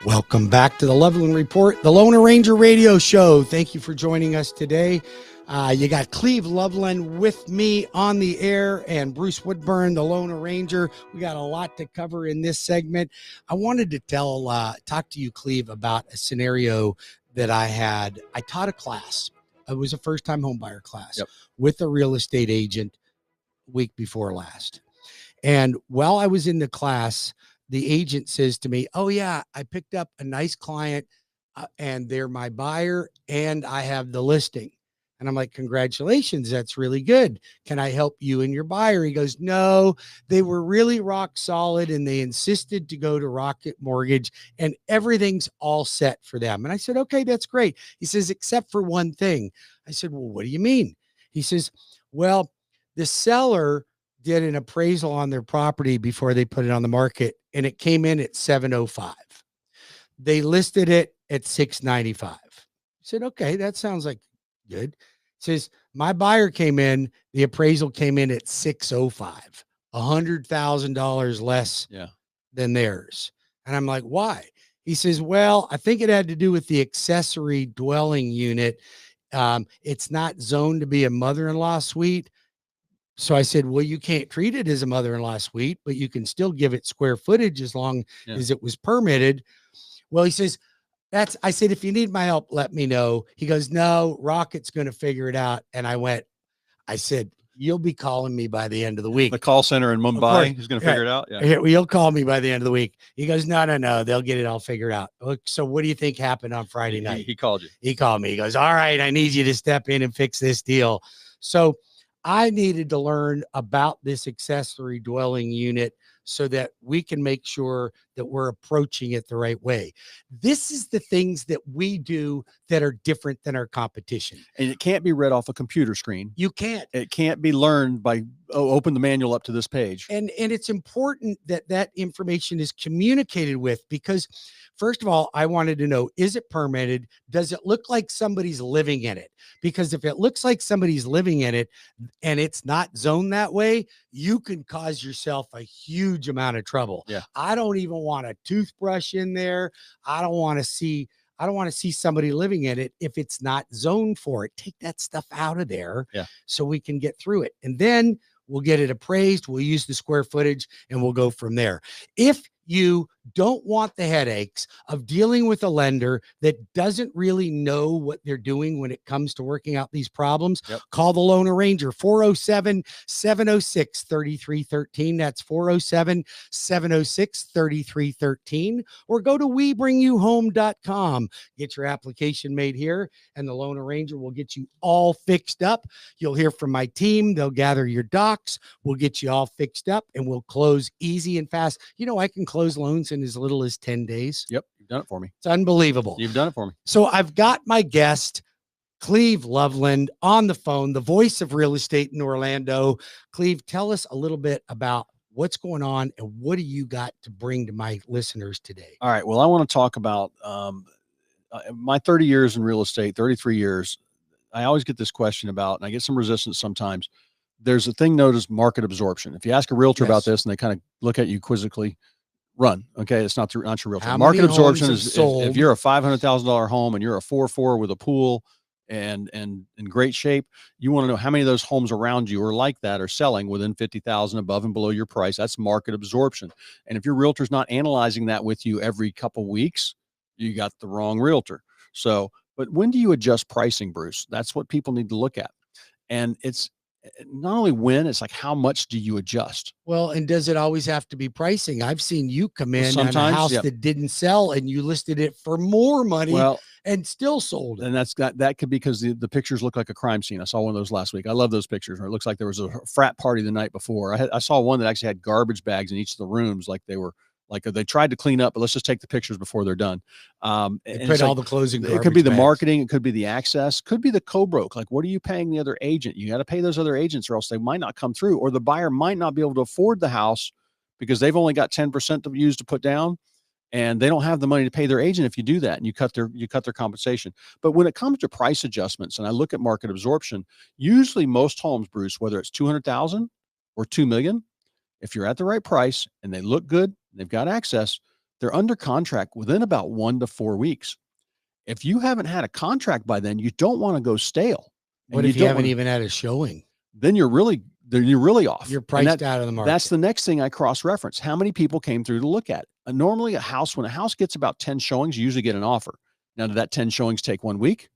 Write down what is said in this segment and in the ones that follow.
Welcome back to the Loveland Report, the Lone Ranger radio show. Thank you for joining us today. You got Cleve Loveland with me on the air and Bruce Woodburn, the Lone Ranger. We got a lot to cover in this segment. I wanted to talk to you, Cleve, about a scenario that I had. I taught a class. It was a first-time homebuyer class with a real estate agent week before last. And while I was in the class, the agent says to me, "Oh yeah, I picked up a nice client and they're my buyer and I have the listing." And I'm like, "Congratulations. That's really good. Can I help you and your buyer?" He goes, "No, they were really rock solid and they insisted to go to Rocket Mortgage and everything's all set for them." And I said, "Okay, that's great." He says, "Except for one thing." I said, "Well, what do you mean?" He says, "Well, the seller did an appraisal on their property before they put it on the market, and it came in at 705. They listed it at 695. I said, "Okay, that sounds like good." He says, "My buyer came in, the appraisal came in at 605, $100,000 less than theirs." And I'm like, "Why?" He says, "Well, I think it had to do with the accessory dwelling unit. It's not zoned to be a mother-in-law suite." So I said, "Well, you can't treat it as a mother-in-law suite, but you can still give it square footage as long as it was permitted." Well, he says, I said, "If you need my help, let me know." He goes, "No, Rocket's going to figure it out." And I said, "You'll be calling me by the end of the week." The call center in Mumbai is going to figure it out. Yeah. You'll call me by the end of the week. He goes, No. They'll get it all figured out." So what do you think happened on Friday night? He called you. He called me. He goes, "All right, I need you to step in and fix this deal." So I needed to learn about this accessory dwelling unit so that we can make sure that we're approaching it the right way. This is the things that we do that are different than our competition. And it can't be read off a computer screen. You can't. It can't be learned by, open the manual up to this page. And it's important that that information is communicated with, because first of all, I wanted to know, is it permitted? Does it look like somebody's living in it? Because if it looks like somebody's living in it and it's not zoned that way, you can cause yourself a huge amount of trouble. Yeah. I don't even want a toothbrush in there. I don't want to see somebody living in it if it's not zoned for it. Take that stuff out of there so we can get through it. And then we'll get it appraised. We'll use the square footage and we'll go from there. If you don't want the headaches of dealing with a lender that doesn't really know what they're doing when it comes to working out these problems, call the Lone Ranger, 407-706-3313. That's 407-706-3313. Or go to WeBringYouHome.com. Get your application made here, and the Lone Ranger will get you all fixed up. You'll hear from my team. They'll gather your docs. We'll get you all fixed up, and we'll close easy and fast. You know, I can close loans in as little as 10 days. Yep. You've done it for me. It's unbelievable. You've done it for me. So I've got my guest, Cleve Loveland, on the phone, the voice of real estate in Orlando. Cleve, tell us a little bit about what's going on and what do you got to bring to my listeners today? All right. Well, I want to talk about my 30 years in real estate, 33 years. I always get this question about, and I get some resistance sometimes. There's a thing known as market absorption. If you ask a realtor about this and they kind of look at you quizzically, run. Okay. It's not your realtor. Market absorption is if you're a $500,000 home and you're a 4-4 with a pool and in great shape, you want to know how many of those homes around you are like that, are selling within 50,000 above and below your price. That's market absorption. And if your realtor's not analyzing that with you every couple weeks, you got the wrong realtor. So, but when do you adjust pricing, Bruce? That's what people need to look at. And it's not only when, it's like, how much do you adjust? Well, and does it always have to be pricing? I've seen you come in on a house that didn't sell and you listed it for more money and still sold it. And that could be because the pictures look like a crime scene. I saw one of those last week. I love those pictures where it looks like there was a frat party the night before. I saw one that actually had garbage bags in each of the rooms, like they were like they tried to clean up, but let's just take the pictures before they're done. They put all the clothes in garbage It could be the bags. marketing. It could be the access, could be the co-broke. Like, what are you paying the other agent? You got to pay those other agents or else they might not come through, or the buyer might not be able to afford the house because they've only got 10% to use to put down. And they don't have the money to pay their agent if you do that, and you cut their compensation. But when it comes to price adjustments, and I look at market absorption, usually most homes, Bruce, whether it's 200,000 or 2 million, if you're at the right price and they look good, they've got access, they're under contract within about 1 to 4 weeks. If you haven't had a contract by then, you don't want to go stale. What if you haven't even had a showing? Then you're really off. You're priced out of the market. That's the next thing I cross-reference. How many people came through to look at it? Normally when a house gets about 10 showings, you usually get an offer. Now, did that 10 showings take 1 week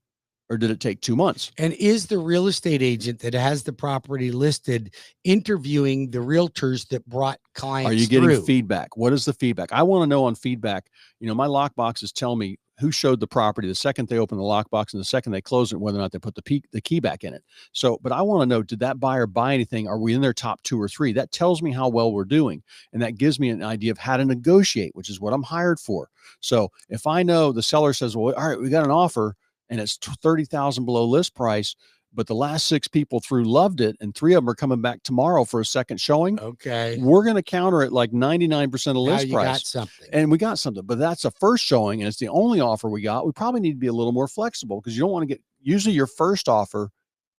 or did it take 2 months? And is the real estate agent that has the property listed interviewing the realtors that brought clients? Are you getting feedback? What is the feedback? I want to know on feedback. My lock boxes tell me who showed the property the second they open the lockbox and the second they close it, whether or not they put the key back in it. So, but I want to know, did that buyer buy anything? Are we in their top 2 or 3? That tells me how well we're doing. And that gives me an idea of how to negotiate, which is what I'm hired for. So if I know the seller says, well, all right, we got an offer and it's $30,000 below list price, but the last 6 people through loved it, and 3 of them are coming back tomorrow for a second showing. Okay, we're going to counter it like 99% of list price. Got something, and we got something, but that's a first showing, and it's the only offer we got. We probably need to be a little more flexible because you don't want to get. Usually, your first offer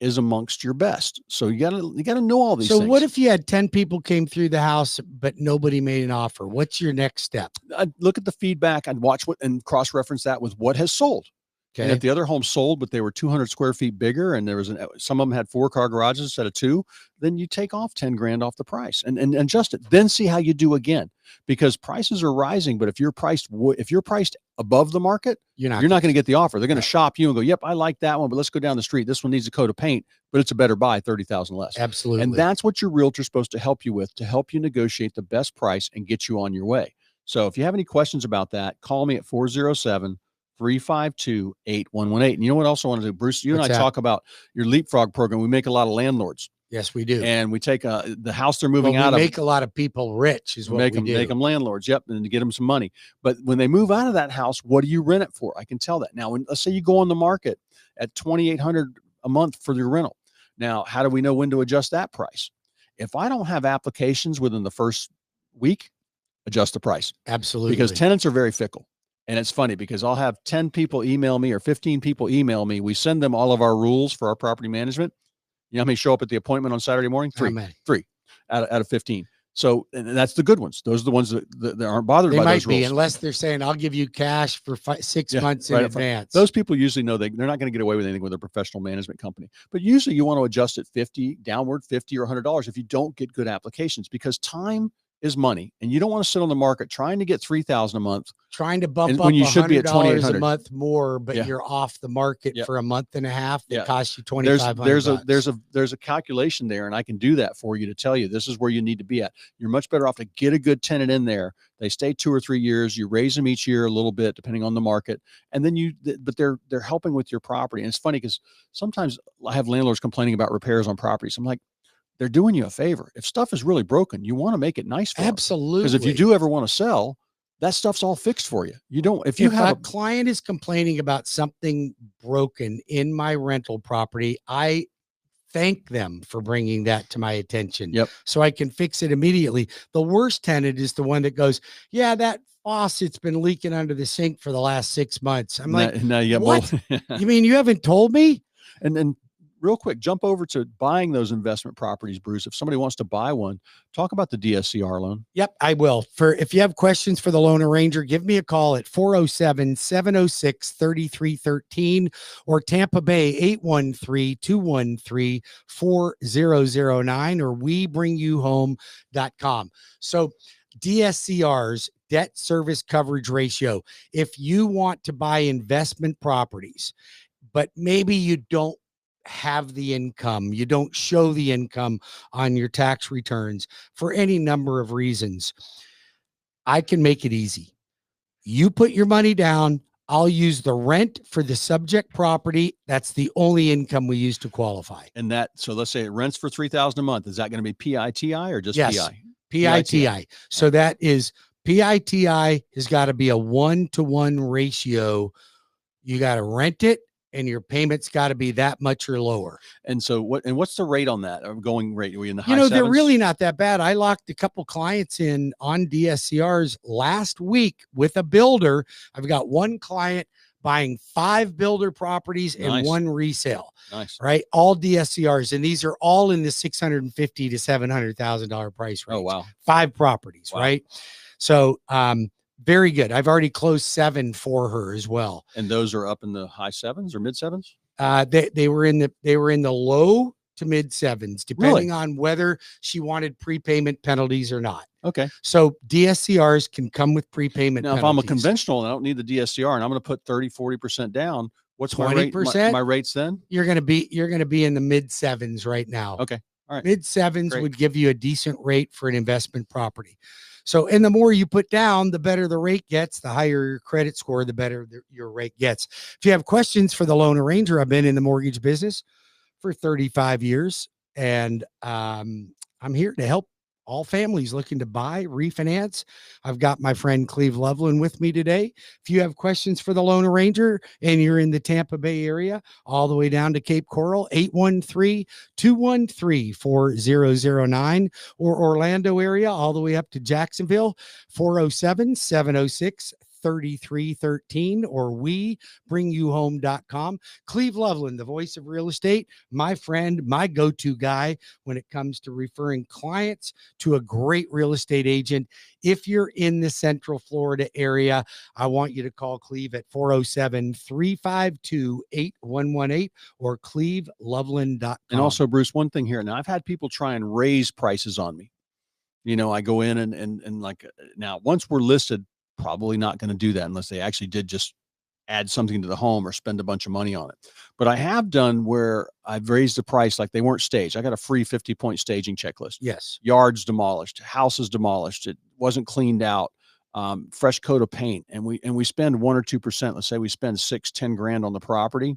is amongst your best, so you gotta know all these. So, things. what if you had 10 people came through the house, but nobody made an offer? What's your next step? I'd look at the feedback. I'd watch and cross-reference that with what has sold. Okay. And if the other homes sold, but they were 200 square feet bigger, and there was some of them had 4-car garages instead of 2, then you take off 10 grand off the price and adjust it. Then see how you do again, because prices are rising. But if you're priced above the market, you're not going to get the offer. They're going to shop you and go, "Yep, I like that one, but let's go down the street. This one needs a coat of paint, but it's a better buy, 30,000 less." Absolutely. And that's what your realtor's supposed to help you with, to help you negotiate the best price and get you on your way. So if you have any questions about that, call me at 407-352-8118. And you know what else I want to do, Bruce? You and I talk about your Leapfrog program. We make a lot of landlords. Yes, we do. And we take the house they're moving out of. Make a lot at people rich is what we do. Make them landlords. Yep. And to get them some money. But when they move out of that house, what do you rent it for? I can tell that. Now, let's say you go on the market at $2,800 a month for your rental. Now, how do we know when to adjust that price? If I don't have applications within the first week, adjust the price. Absolutely. Because tenants are very fickle. And it's funny because I'll have 10 people email me or 15 people email me. We send them all of our rules for our property management. You know how many show up at the appointment on Saturday morning? 3 out of 15. So, and that's the good ones. Those are the ones that aren't bothered by those rules. Unless they're saying, I'll give you cash for 6 months in advance. Those people usually know they're not going to get away with anything with a professional management company. But usually you want to adjust it $50 or $100 if you don't get good applications, because time is money, and you don't want to sit on the market trying to get $3,000 a month, trying to bump up when you should be at $2,800 a month more, but you're off the market for a month and a half. That costs you $2,500. There's a calculation there, and I can do that for you to tell you this is where you need to be at. You're much better off to get a good tenant in there. They stay 2 or 3 years. You raise them each year a little bit depending on the market, and then but they're helping with your property. And it's funny because sometimes I have landlords complaining about repairs on properties. I'm like, they're doing you a favor. If stuff is really broken, you want to make it nice for them. Absolutely. Because if you do ever want to sell, that stuff's all fixed for you. You don't, if a client is complaining about something broken in my rental property, I thank them for bringing that to my attention. Yep. So I can fix it immediately. The worst tenant is the one that goes, yeah, that faucet's been leaking under the sink for the last 6 months. I'm like, what? You mean you haven't told me? And then, real quick, jump over to buying those investment properties, Bruce. If somebody wants to buy one, talk about the DSCR loan. Yep, I will. If you have questions for the Loan Arranger, give me a call at 407-706-3313 or Tampa Bay 813-213-4009 or WeBringYouHome.com. So DSCR's debt service coverage ratio. If you want to buy investment properties, but maybe you don't have the income, you don't show the income on your tax returns for any number of reasons, I can make it easy. You put your money down, I'll use the rent for the subject property. That's the only income we use to qualify. And so let's say it rents for $3,000 a month. Is that going to be PITI or just PI? PITI. So that is PITI has got to be a 1-to-1 ratio. You got to rent it, and your payments got to be that much or lower. And so what's the rate on that? Going rate? Are we in the high sevens? They're really not that bad. I locked a couple clients in on DSCRs last week with a builder. I've got one client buying 5 builder properties and 1 resale. Nice. Right? All DSCRs. And these are all in the $650,000 to $700,000 price range. Oh, wow. 5 properties. Wow. Right? So, Very good. I've already closed 7 for her as well. And those are up in the high 7s or mid 7s? They were in the low to mid 7s, depending on whether she wanted prepayment penalties or not. Okay. So DSCRs can come with prepayment now, penalties. If I'm a conventional and I don't need the DSCR and I'm going to put 30-40% down, what's 20%? my rates then? You're going to be in the mid 7s right now. Okay. All right. Mid 7s would give you a decent rate for an investment property. So, and the more you put down, the better the rate gets, the higher your credit score, the better your rate gets. If you have questions for the Loan Arranger, I've been in the mortgage business for 35 years, and I'm here to help all families looking to buy, refinance. I've got my friend Cleve Loveland with me today. If you have questions for the Loan Arranger and you're in the Tampa Bay area, all the way down to Cape Coral, 813-213-4009, or Orlando area, all the way up to Jacksonville, 407-706-3313, or WeBringYouHome.com. Cleve Loveland, the voice of real estate, my friend, my go-to guy when it comes to referring clients to a great real estate agent. If you're in the Central Florida area, I want you to call Cleve at 407-352-8118 or cleveloveland.com. And also, Bruce, one thing here. Now, I've had people try and raise prices on me. I go in and like, now once we're listed, probably not going to do that unless they actually did just add something to the home or spend a bunch of money on it. But I have done where I've raised the price like they weren't staged. I got a free 50-point staging checklist. Yes. Yards demolished, houses demolished. It wasn't cleaned out, fresh coat of paint. And we spend 1 or 2%. Let's say we spend $6-10 grand on the property.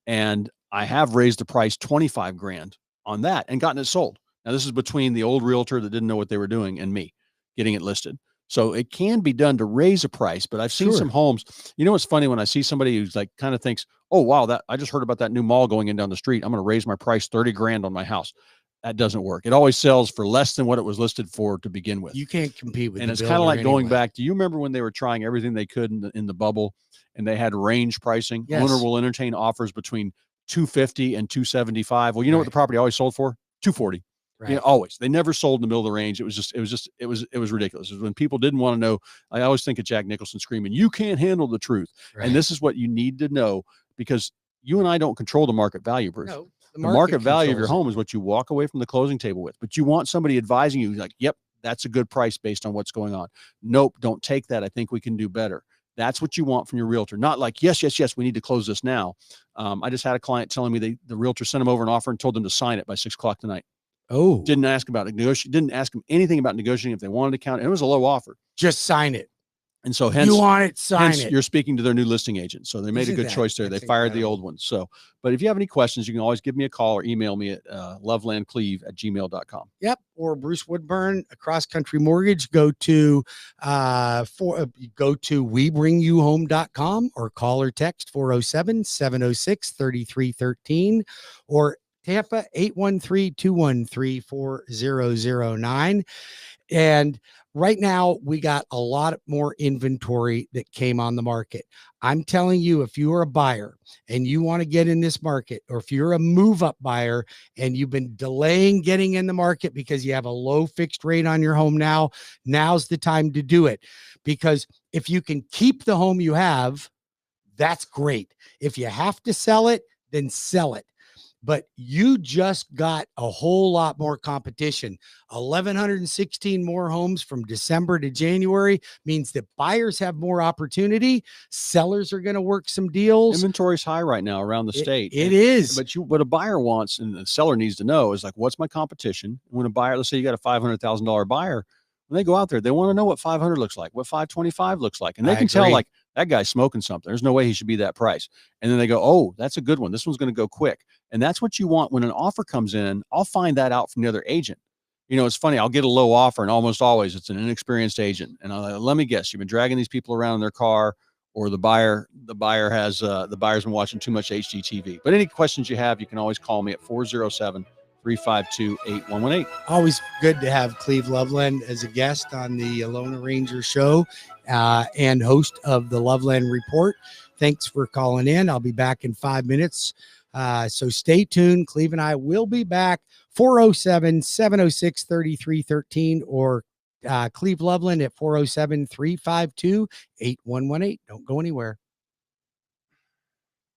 And I have raised the price 25 grand on that and gotten it sold. Now, this is between the old realtor that didn't know what they were doing and me getting it listed. So it can be done to raise a price, but I've seen some homes. What's funny when I see somebody who's like kind of thinks, oh, wow, I just heard about that new mall going in down the street. I'm going to raise my price 30 grand on my house. That doesn't work. It always sells for less than what it was listed for to begin with. You can't compete with. And it's kind of like going back. Do you remember when they were trying everything they could in the bubble and they had range pricing? Yes. Owner will entertain offers between $250 and $275. Well, you know what the property always sold for? $240. Right. Always. They never sold in the middle of the range. It was ridiculous. It was when people didn't want to know. I always think of Jack Nicholson screaming, "You can't handle the truth." Right. And this is what you need to know, because you and I don't control the market value, Bruce. No, the market value of your home is what you walk away from the closing table with. But you want somebody advising you like, "Yep, that's a good price based on what's going on." Nope, don't take that. I think we can do better. That's what you want from your realtor. Not like, yes, we need to close this now. I just had a client telling me the realtor sent them over an offer and told them to sign it by 6 o'clock tonight. Oh, didn't ask about it. Didn't ask them anything about negotiating if they wanted to count. It was a low offer. Just sign it. And so hence, you want it, sign it. You're speaking to their new listing agent. So they made a good choice there. They fired the old one. So, but if you have any questions, you can always give me a call or email me at lovelandcleve@gmail.com. Yep. Or Bruce Woodburn, a CrossCountry Mortgage. Go to WeBringYouHome.com or call or text 407-706-3313 or Tampa 813-213-4009. And right now we got a lot more inventory that came on the market. I'm telling you, if you are a buyer and you want to get in this market, or if you're a move-up buyer and you've been delaying getting in the market because you have a low fixed rate on your home now, now's the time to do it. Because if you can keep the home you have, that's great. If you have to sell it, then sell it. But you just got a whole lot more competition. 1,116 more homes from December to January means that buyers have more opportunity. Sellers are going to work some deals. Inventory's high right now around the state. It is. But what a buyer wants and the seller needs to know is like, what's my competition? When a buyer, let's say you got a $500,000 buyer, when they go out there, they want to know what 500 looks like, what 525 looks like. And they can tell like, that guy's smoking something. There's no way he should be that price. And then they go, oh, that's a good one. This one's going to go quick. And that's what you want when an offer comes in. I'll find that out from the other agent. It's funny. I'll get a low offer and almost always it's an inexperienced agent. And I'll let me guess, you've been dragging these people around in their car, or the buyer's been watching too much HGTV. But any questions you have, you can always call me at 407-352-8118. Always good to have Cleve Loveland as a guest on the Loan Arranger show and host of the Loveland Report. Thanks for calling in. I'll be back in 5 minutes. So stay tuned. Cleve and I will be back. 407-706-3313 or Cleve Loveland at 407-352-8118. Don't go anywhere.